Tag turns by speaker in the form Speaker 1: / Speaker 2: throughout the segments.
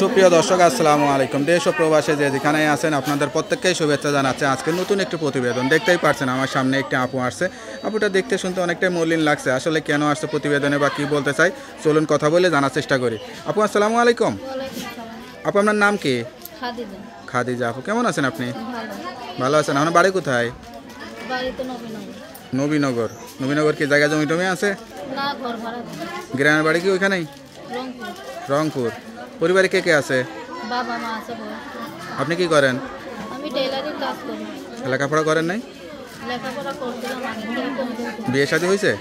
Speaker 1: সুপ্রিয় দর্শক, আসসালামু আলাইকুম। দেশ ও প্রবাসে যে যেখানে আছেন আপনাদের প্রত্যেককেই শুভেচ্ছা জানাচ্ছে। আজকে নতুন একটি প্রতিবেদন দেখতেই পারছেন, আমার সামনে একটি আপু আসছে। আপুটা দেখতে শুনতে অনেকটাই মলিন লাগছে। আসলে কেন আসছে প্রতিবেদনে বা কী বলতে চাই, চলুন কথা বলে জানার চেষ্টা করি। আপু আসসালামু আলাইকুম। আপু আপনার নাম কি? খাদিজা। আপু কেমন আছেন আপনি? ভালো আছেন। আপনার বাড়ি কোথায়? নবীনগর। নবীনগর কি জায়গা জমি টমি আছে? গ্রামের বাড়ি কি ওইখানেই? রংপুর। পরিবারে কে কে আছে?
Speaker 2: বাবা মা আছে।
Speaker 1: আপনি কি করেন?
Speaker 2: আমি টেইলারিং কাজ করি।
Speaker 1: লেখাপড়া করেন নাই?
Speaker 2: লেখাপড়া করছিলাম আগে।
Speaker 1: বিয়ে শাদী হয়েছে?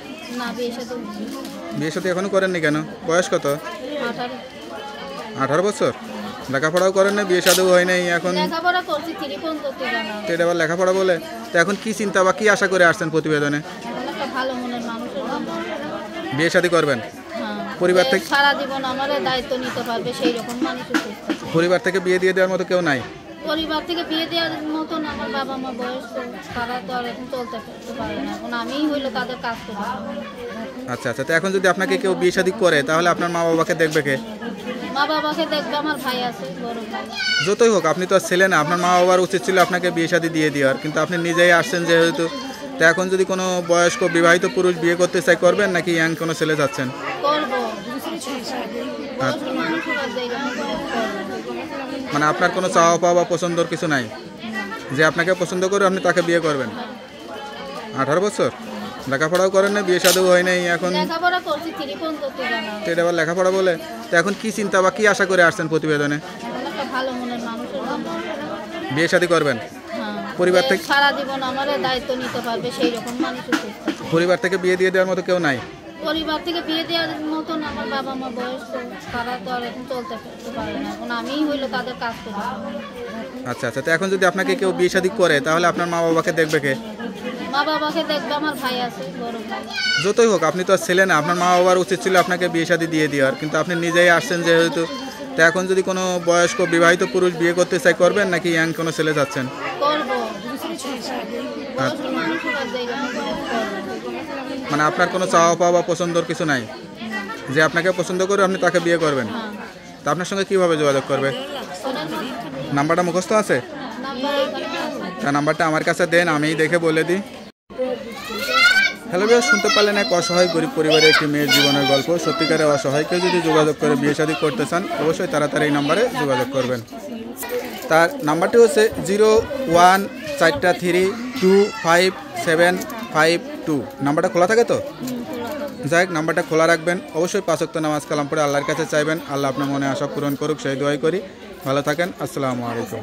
Speaker 2: না, বিয়ে শাদী
Speaker 1: বিয়ে শাদী এখনো করেননি কেন? বয়স কত?
Speaker 2: 18।
Speaker 1: 18 বছর। লেখাপড়াও করেন না, বিয়ে শাদীও হয় নাই এখন?
Speaker 2: লেখাপড়া করছি 3 পর্যন্ত জানা।
Speaker 1: তো এটা আবার লেখাপড়া বলে? তো এখন কি চিন্তা বা কি আশা করে আসছেন প্রতিবেদনে?
Speaker 2: একটা ভালো মনের মানুষের জন্য।
Speaker 1: বিয়ে শাদী করবেন?
Speaker 2: হ্যাঁ।
Speaker 1: পরিবার থেকে
Speaker 2: সারা জীবন আমার দায়িত্ব নিতে পারবে সেই রকম মানুষের চেষ্টা।
Speaker 1: পরিবার থেকে বিয়ে দিয়ে দেওয়ার মতো কেউ নাই?
Speaker 2: পরিবার থেকে বিয়ে দেওয়ার মতন আমার বাবা মা বয়স্ক, তারা তো আর এখন চলতে ফিরতে পারে না। এখন আমিই হইলো তাদের কাজ করতে।
Speaker 1: আচ্ছা আচ্ছা। তো এখন যদি আপনাকে কেউ বিয়ে শাদী করে তাহলে আপনার মা বাবাকে দেখবে কে?
Speaker 2: মা বাবাকে দেখবে আমার ভাই আছে, বড় ভাই।
Speaker 1: যতই হোক আপনি তো আর ছেলে না, আপনার মা বাবার উচিত ছিল আপনাকে বিয়ে শাদী দিয়ে দেওয়ার, কিন্তু আপনি নিজেই আসছেন যেহেতু। তো এখন যদি কোনো বয়স্ক বিবাহিত পুরুষ বিয়ে করতে চাই, করবেন নাকি ইয়াং কোনো ছেলে যাচ্ছেন?
Speaker 2: করবো। বয়স্ক মানুষ হবার জায়গা করবো।
Speaker 1: মানে আপনার কোনো চাওয়া পাওয়া বা পছন্দর কিছু নাই যে আপনাকে পছন্দ করে আপনি তাকে বিয়ে করবেন? 18 বছর। লেখাপড়াও করেন না, বিয়ে শাদীও হয় নাই এখন?
Speaker 2: লেখাপড়া করছি 3 পর্যন্ত জানা।
Speaker 1: তো এটা আবার লেখাপড়া বলে? তো এখন কি চিন্তা বা কি আশা করে আসছেন প্রতিবেদনে?
Speaker 2: একটা ভালো মনের মানুষের জন্য।
Speaker 1: বিয়ে শাদী করবেন?
Speaker 2: হ্যাঁ।
Speaker 1: পরিবার থেকে
Speaker 2: সারা জীবন আমার দায়িত্ব নিতে পারবে সেই রকম মানুষের চেষ্টা।
Speaker 1: পরিবার থেকে বিয়ে দিয়ে দেওয়ার মতো কেউ নাই?
Speaker 2: পরিবার থেকে বিয়ে দেওয়ার মতন আমার বাবা মা বয়স্ক, তারা তো আর এখন চলতে ফিরতে পারে না। এখন আমিই হইলো তাদের কাজ করতে।
Speaker 1: আচ্ছা আচ্ছা। তো এখন যদি আপনাকে কেউ বিয়ে শাদী করে তাহলে আপনার মা বাবাকে দেখবে কে?
Speaker 2: মা বাবাকে দেখবে আমার ভাই আছে, বড় ভাই।
Speaker 1: যতই হোক আপনি তো আর ছেলে না, আপনার মা বাবার উচিত ছিল আপনাকে বিয়ে শাদী দিয়ে দেওয়ার, কিন্তু আপনি নিজেই আসছেন যেহেতু। তো এখন যদি কোনো বয়স্ক বিবাহিত পুরুষ বিয়ে করতে চাই, করবেন নাকি ইয়াং কোনো ছেলে যাচ্ছেন?
Speaker 2: করবো। বয়স্ক মানুষ হবার জায়গা করবো।
Speaker 1: মানে আপনার কোনো চাওয়া পাওয়া বা পছন্দর কিছু নাই যে আপনাকে পছন্দ করে আপনি তাকে বিয়ে করবেন?
Speaker 2: হ্যাঁ।
Speaker 1: তা আপনার সঙ্গে কীভাবে যোগাযোগ করবে? নাম্বারটা মুখস্থ আছে? তা নাম্বারটা আমার কাছে দেন, আমিই দেখে বলে দিই। হ্যালো ভিউয়ার্স, শুনতে পারলেন এক অসহায় গরিব পরিবারের একটি মেয়ের জীবনের গল্প। সত্যিকারের অসহায় কেউ যদি যোগাযোগ করে বিয়ে শাদী করতে চান অবশ্যই তাড়াতাড়ি এই নাম্বারে যোগাযোগ করবেন। তার নাম্বারটি হচ্ছে 0143257552। নাম্বারটা খোলা থাকে তো? যাই হোক, নাম্বারটা খোলা রাখবেন। অবশ্যই 5 ওয়াক্ত নামাজ কালাম পড়ে আল্লাহর কাছে চাইবেন, আল্লাহ আপনার মনে আশা পূরণ করুক, সেই দোয়াই করি। ভালো থাকেন। আসসালামু আলাইকুম।